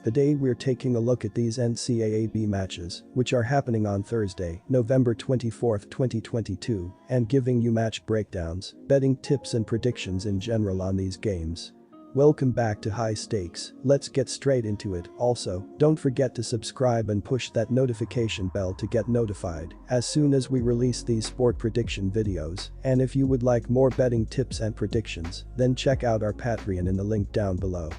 Today we're taking a look at these NCAAB matches, which are happening on Thursday, November 24, 2022, and giving you match breakdowns, betting tips and predictions in general on these games. Welcome back to High Stakes, let's get straight into it. Also, don't forget to subscribe and push that notification bell to get notified as soon as we release these sport prediction videos, and if you would like more betting tips and predictions, then check out our Patreon in the link down below.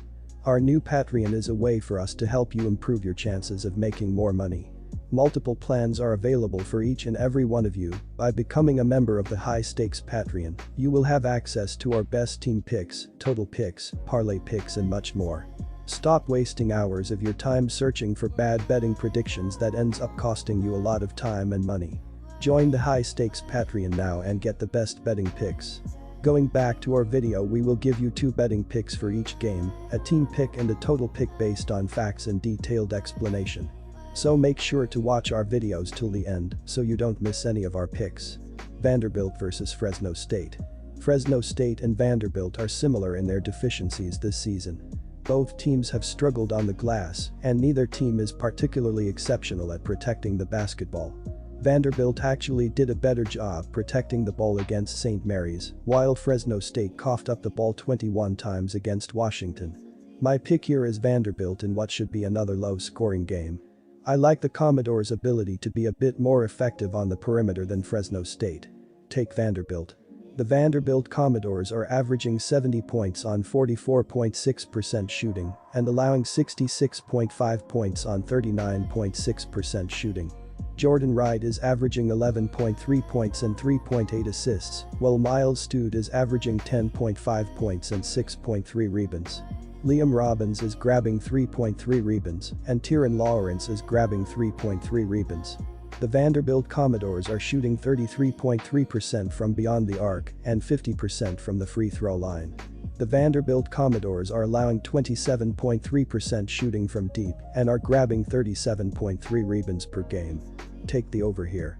Our new Patreon is a way for us to help you improve your chances of making more money. Multiple plans are available for each and every one of you. By becoming a member of the High Stakes Patreon, you will have access to our best team picks, total picks, parlay picks and much more. Stop wasting hours of your time searching for bad betting predictions that ends up costing you a lot of time and money. Join the High Stakes Patreon now and get the best betting picks. Going back to our video, we will give you 2 betting picks for each game, a team pick and a total pick based on facts and detailed explanation. So make sure to watch our videos till the end so you don't miss any of our picks. Vanderbilt vs Fresno State. Fresno State and Vanderbilt are similar in their deficiencies this season. Both teams have struggled on the glass, and neither team is particularly exceptional at protecting the basketball. Vanderbilt actually did a better job protecting the ball against St. Mary's, while Fresno State coughed up the ball 21 times against Washington. My pick here is Vanderbilt in what should be another low-scoring game. I like the Commodores' ability to be a bit more effective on the perimeter than Fresno State. Take Vanderbilt. The Vanderbilt Commodores are averaging 70 points on 44.6% shooting and allowing 66.5 points on 39.6% shooting. Jordan Wright is averaging 11.3 points and 3.8 assists, while Miles Stude is averaging 10.5 points and 6.3 rebounds. Liam Robbins is grabbing 3.3 rebounds, and Tyron Lawrence is grabbing 3.3 rebounds. The Vanderbilt Commodores are shooting 33.3% from beyond the arc and 50% from the free throw line. The Vanderbilt Commodores are allowing 27.3% shooting from deep and are grabbing 37.3 rebounds per game. Take the over here.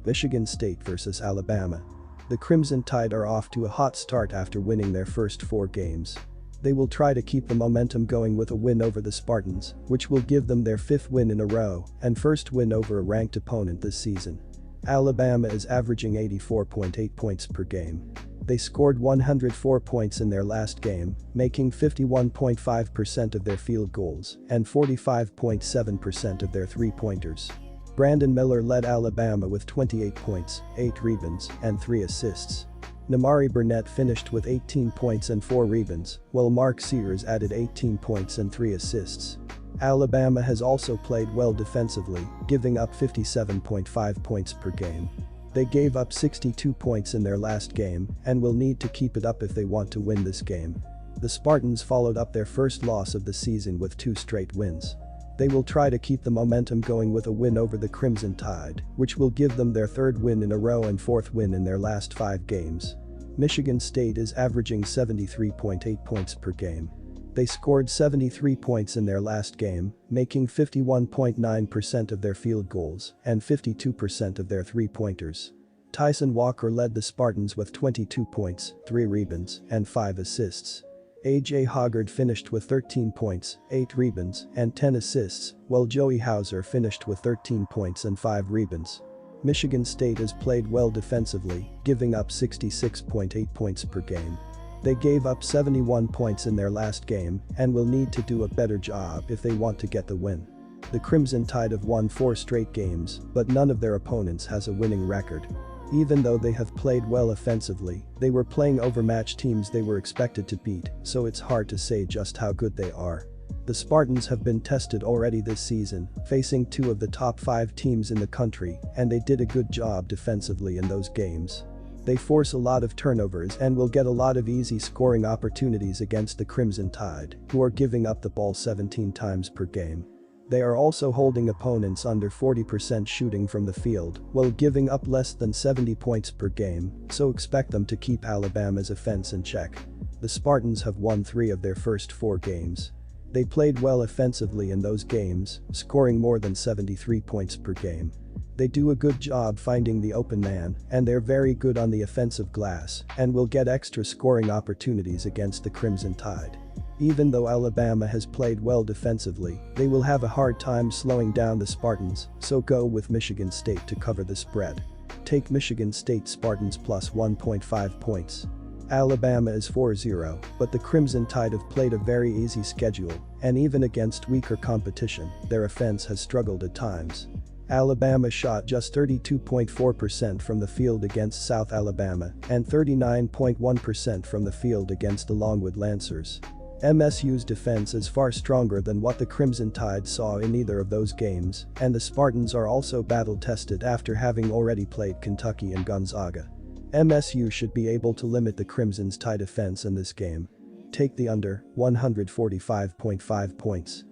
Michigan State vs Alabama. The Crimson Tide are off to a hot start after winning their first 4 games. They will try to keep the momentum going with a win over the Spartans, which will give them their 5th win in a row and first win over a ranked opponent this season. Alabama is averaging 84.8 points per game. They scored 104 points in their last game, making 51.5% of their field goals and 45.7% of their three-pointers. Brandon Miller led Alabama with 28 points, 8 rebounds, and 3 assists. Namari Burnett finished with 18 points and 4 rebounds, while Mark Sears added 18 points and 3 assists. Alabama has also played well defensively, giving up 57.5 points per game. They gave up 62 points in their last game and will need to keep it up if they want to win this game. The Spartans followed up their first loss of the season with 2 straight wins. They will try to keep the momentum going with a win over the Crimson Tide, which will give them their 3rd win in a row and 4th win in their last 5 games. Michigan State is averaging 73.8 points per game. They scored 73 points in their last game, making 51.9% of their field goals and 52% of their three-pointers. Tyson Walker led the Spartans with 22 points, 3 rebounds, and 5 assists. A.J. Hoggard finished with 13 points, 8 rebounds, and 10 assists, while Joey Hauser finished with 13 points and 5 rebounds. Michigan State has played well defensively, giving up 66.8 points per game. They gave up 71 points in their last game and will need to do a better job if they want to get the win. The Crimson Tide have won 4 straight games, but none of their opponents has a winning record. Even though they have played well offensively, they were playing overmatched teams they were expected to beat, so it's hard to say just how good they are. The Spartans have been tested already this season, facing 2 of the top 5 teams in the country, and they did a good job defensively in those games. They force a lot of turnovers and will get a lot of easy scoring opportunities against the Crimson Tide, who are giving up the ball 17 times per game. They are also holding opponents under 40% shooting from the field while giving up less than 70 points per game, so expect them to keep Alabama's offense in check. The Spartans have won 3 of their first 4 games. They played well offensively in those games, scoring more than 73 points per game. They do a good job finding the open man, and they're very good on the offensive glass and will get extra scoring opportunities against the Crimson Tide. Even though Alabama has played well defensively, they will have a hard time slowing down the Spartans, so go with Michigan State to cover the spread. Take Michigan State Spartans plus 1.5 points. Alabama is 4-0, but the Crimson Tide have played a very easy schedule, and even against weaker competition, their offense has struggled at times. Alabama shot just 32.4% from the field against South Alabama and 39.1% from the field against the Longwood Lancers. MSU's defense is far stronger than what the Crimson Tide saw in either of those games, and the Spartans are also battle-tested after having already played Kentucky and Gonzaga. MSU should be able to limit the Crimson's tight defense in this game. Take the under, 145.5 points.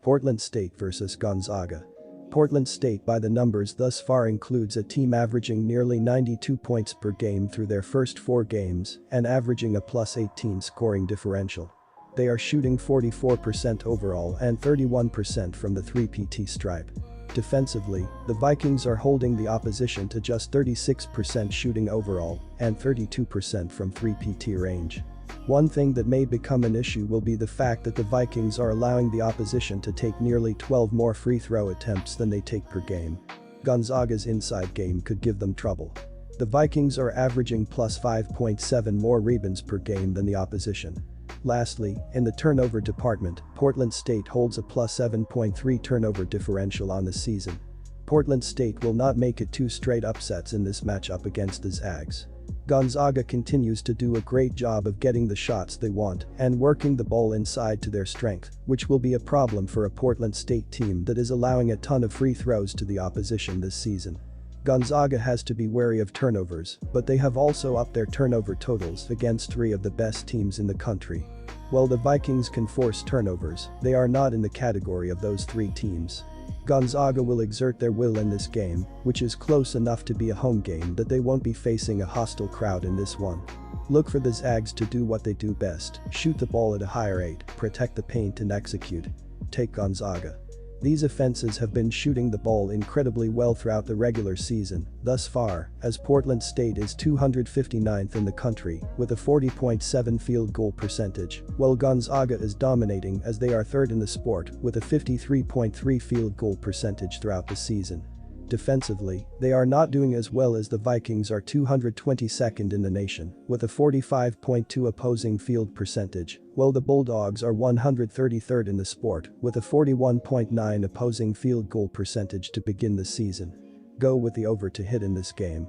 Portland State vs Gonzaga. Portland State by the numbers thus far includes a team averaging nearly 92 points per game through their first 4 games and averaging a plus 18 scoring differential. They are shooting 44% overall and 31% from the 3PT stripe. Defensively, the Vikings are holding the opposition to just 36% shooting overall and 32% from 3PT range. One thing that may become an issue will be the fact that the Vikings are allowing the opposition to take nearly 12 more free throw attempts than they take per game. Gonzaga's inside game could give them trouble. The Vikings are averaging plus 5.7 more rebounds per game than the opposition. Lastly, in the turnover department, Portland State holds a plus 7.3 turnover differential on the season. Portland State will not make it 2 straight upsets in this matchup against the Zags. Gonzaga continues to do a great job of getting the shots they want and working the ball inside to their strength, which will be a problem for a Portland State team that is allowing a ton of free throws to the opposition this season. Gonzaga has to be wary of turnovers, but they have also upped their turnover totals against 3 of the best teams in the country. While the Vikings can force turnovers, they are not in the category of those 3 teams. Gonzaga will exert their will in this game, which is close enough to be a home game that they won't be facing a hostile crowd in this one. Look for the Zags to do what they do best, shoot the ball at a higher rate, protect the paint and execute. Take Gonzaga. These offenses have been shooting the ball incredibly well throughout the regular season, thus far, as Portland State is 259th in the country with a 40.7 field goal percentage, while Gonzaga is dominating as they are 3rd in the sport with a 53.3 field goal percentage throughout the season. Defensively, they are not doing as well as the Vikings are 222nd in the nation with a 45.2 opposing field percentage, while the Bulldogs are 133rd in the sport with a 41.9 opposing field goal percentage to begin the season. Go with the over to hit in this game.